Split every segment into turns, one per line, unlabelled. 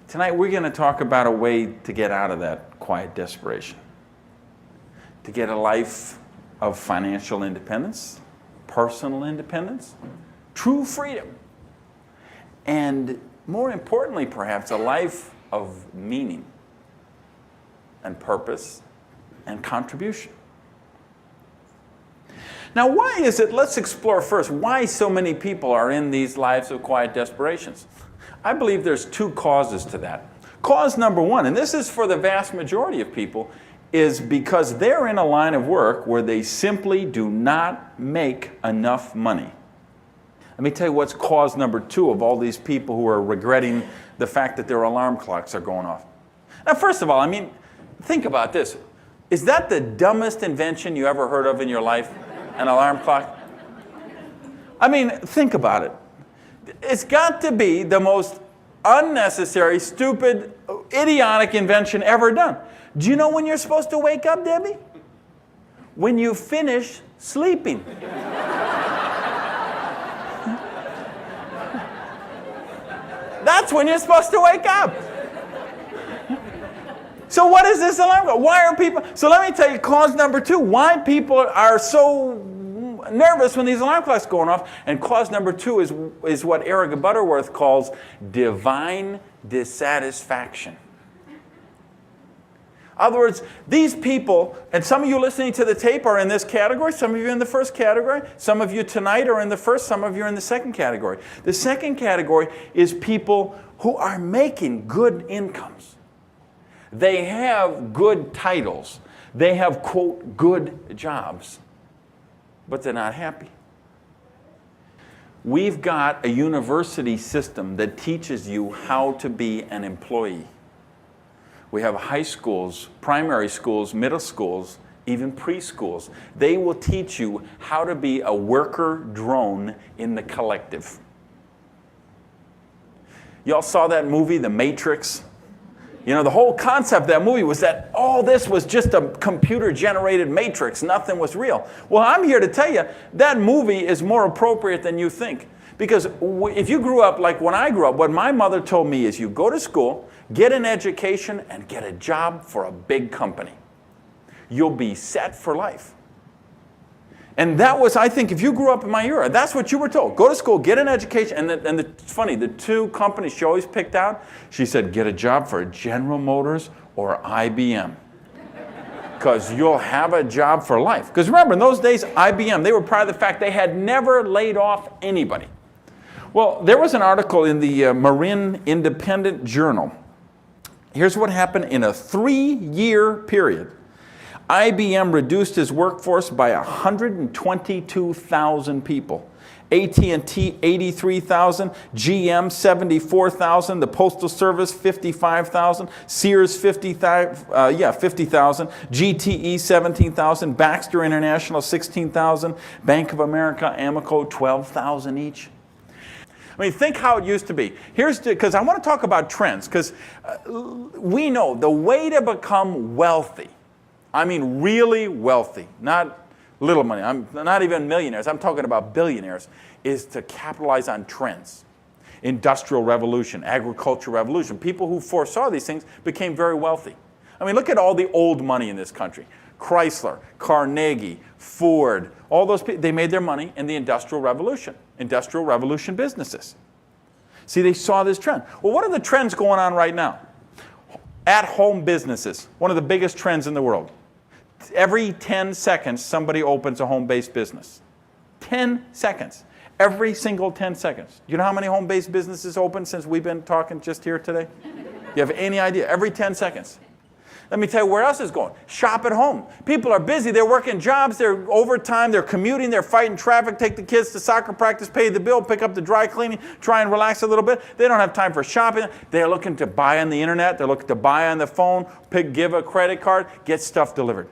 Tonight we're going to talk about a way to get out of that quiet desperation, to get a life of financial independence, personal independence, true freedom, and more importantly perhaps a life of meaning and purpose and contribution. Now, why is it, let's explore first, why so many people are in these lives of quiet desperations? I believe there's two causes to that. Cause number one, and this is for the vast majority of people, is because they're in a line of work where they simply do not make enough money. Let me tell you what's cause number two of all these people who are regretting the fact that their alarm clocks are going off. Now, first of all, I mean, think about this. Is that the dumbest invention you ever heard of in your life? An alarm clock? I mean, think about it. It's got to be the most unnecessary, stupid, idiotic invention ever done. Do you know when you're supposed to wake up, Debbie? When you finish sleeping. That's when you're supposed to wake up. So what is this alarm clock? Why are people... So let me tell you cause number two, why people are so nervous when these alarm clocks are going off. And cause number two is what Eric Butterworth calls divine dissatisfaction. In other words, these people, and some of you listening to the tape are in this category, some of you are in the first category, some of you tonight are in the first, some of you are in the second category. The second category is people who are making good incomes. They have good titles. They have, quote, good jobs, but they're not happy. We've got a university system that teaches you how to be an employee. We have high schools, primary schools, middle schools, even preschools. They will teach you how to be a worker drone in the collective. Y'all saw that movie, The Matrix? You know, the whole concept of that movie was that all this was just a computer-generated matrix. Nothing was real. Well, I'm here to tell you, that movie is more appropriate than you think. Because if you grew up like when I grew up, what my mother told me is you go to school, get an education, and get a job for a big company. You'll be set for life. And that was, I think, if you grew up in my era, that's what you were told. Go to school, get an education. And it's funny, the two companies she always picked out, she said, get a job for General Motors or IBM. Because you'll have a job for life. Because remember, in those days, IBM, they were proud of the fact they had never laid off anybody. Well, there was an article in the Marin Independent Journal. Here's what happened in a 3-year period. IBM reduced its workforce by 122,000 people. AT&T, 83,000. GM, 74,000. The Postal Service, 55,000. Sears, 50,000. GTE, 17,000. Baxter International, 16,000. Bank of America, Amoco, 12,000 each. I mean, think how it used to be. Because I want to talk about trends, because we know the way to become wealthy, I mean really wealthy, not little money, I'm not even millionaires, I'm talking about billionaires, is to capitalize on trends. Industrial revolution, agricultural revolution. People who foresaw these things became very wealthy. I mean, look at all the old money in this country. Chrysler, Carnegie, Ford, all those people, they made their money in the Industrial Revolution businesses. See, they saw this trend. Well, what are the trends going on right now? At-home businesses, one of the biggest trends in the world. Every 10 seconds, somebody opens a home-based business. 10 seconds. Every single 10 seconds. You know how many home-based businesses opened since we've been talking just here today? You have any idea? Every 10 seconds. Let me tell you where else it's going. Shop at home. People are busy. They're working jobs. They're overtime. They're commuting. They're fighting traffic. Take the kids to soccer practice. Pay the bill. Pick up the dry cleaning. Try and relax a little bit. They don't have time for shopping. They're looking to buy on the internet. They're looking to buy on the phone. Give a credit card. Get stuff delivered.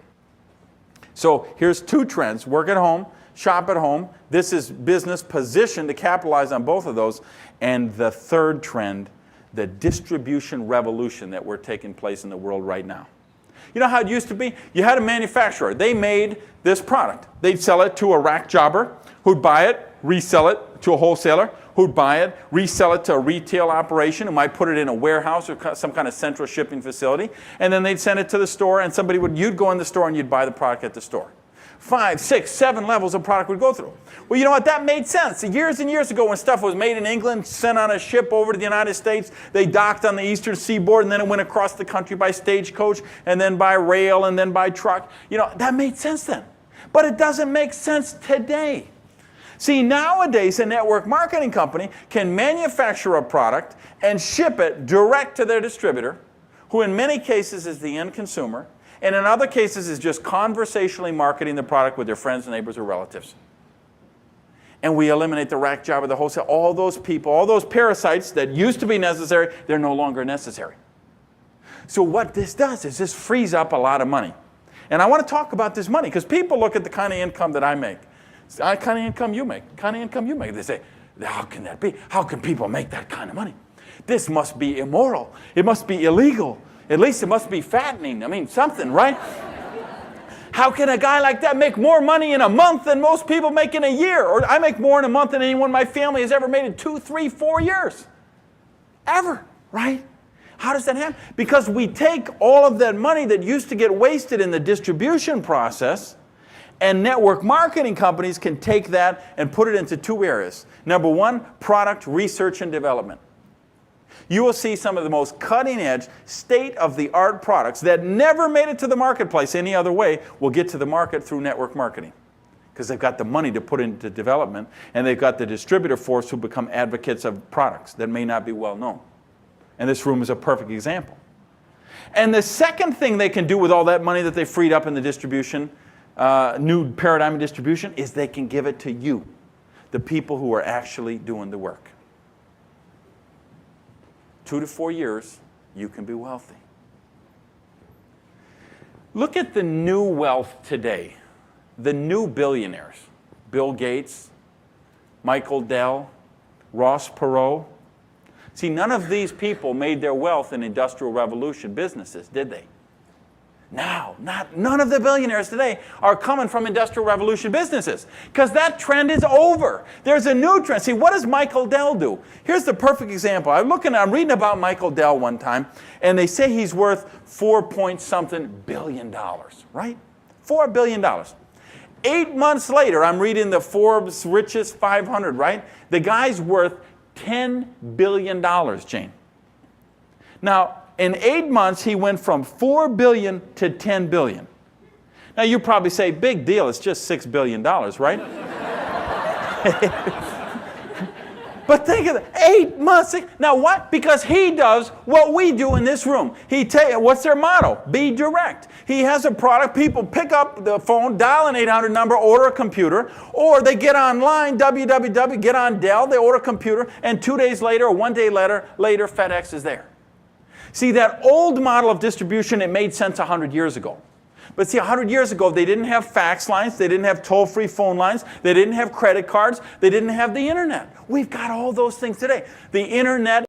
So here's two trends. Work at home. Shop at home. This is business positioned to capitalize on both of those. And the third trend, the distribution revolution that we're taking place in the world right now. You know how it used to be? You had a manufacturer. They made this product. They'd sell it to a rack jobber who'd buy it, resell it to a wholesaler who'd buy it, resell it to a retail operation who might put it in a warehouse or some kind of central shipping facility, and then they'd send it to the store, and you'd go in the store and you'd buy the product at the store. 5, 6, 7 levels of product would go through. Well, you know what? That made sense. Years and years ago when stuff was made in England, sent on a ship over to the United States, they docked on the eastern seaboard, and then it went across the country by stagecoach, and then by rail, and then by truck. You know, that made sense then. But it doesn't make sense today. See, nowadays a network marketing company can manufacture a product and ship it direct to their distributor, who in many cases is the end consumer, and in other cases is just conversationally marketing the product with their friends, neighbors, or relatives. And we eliminate the rack job of the wholesale. All those people, all those parasites that used to be necessary, they're no longer necessary. So what this does is this frees up a lot of money. And I want to talk about this money because people look at the kind of income that I make. The kind of income you make, the kind of income you make. They say, how can that be? How can people make that kind of money? This must be immoral. It must be illegal. At least it must be fattening. I mean, something, right? How can a guy like that make more money in a month than most people make in a year? Or I make more in a month than anyone in my family has ever made in 2, 3, 4 years. Ever, right? How does that happen? Because we take all of that money that used to get wasted in the distribution process, and network marketing companies can take that and put it into 2 areas. Number 1, product research and development. You will see some of the most cutting-edge, state-of-the-art products that never made it to the marketplace any other way will get to the market through network marketing. Because they've got the money to put into development, and they've got the distributor force who become advocates of products that may not be well known. And this room is a perfect example. And the second thing they can do with all that money that they freed up in the distribution, new paradigm of distribution, is they can give it to you, the people who are actually doing the work. 2 to 4 years, you can be wealthy. Look at the new wealth today. The new billionaires. Bill Gates, Michael Dell, Ross Perot. See, none of these people made their wealth in Industrial Revolution businesses, did they? No, none of the billionaires today are coming from Industrial Revolution businesses because that trend is over. There's a new trend. See, what does Michael Dell do? Here's the perfect example. I'm reading about Michael Dell one time, and they say he's worth $4-point-something billion, right? $4 billion. 8 months later, I'm reading the Forbes Richest 500, right? The guy's worth $10 billion, Jane. Now, in 8 months, he went from $4 billion to $10 billion. Now, you probably say, big deal, it's just $6 billion, right? But think of it, 8 months. Now, what? Because he does what we do in this room. What's their motto? Be direct. He has a product, people pick up the phone, dial an 800 number, order a computer, or they get online, www, get on Dell, they order a computer, and 2 days later, or 1 day later, FedEx is there. See, that old model of distribution, it made sense 100 years ago. But see, 100 years ago, they didn't have fax lines, they didn't have toll-free phone lines, they didn't have credit cards, they didn't have the internet. We've got all those things today. The internet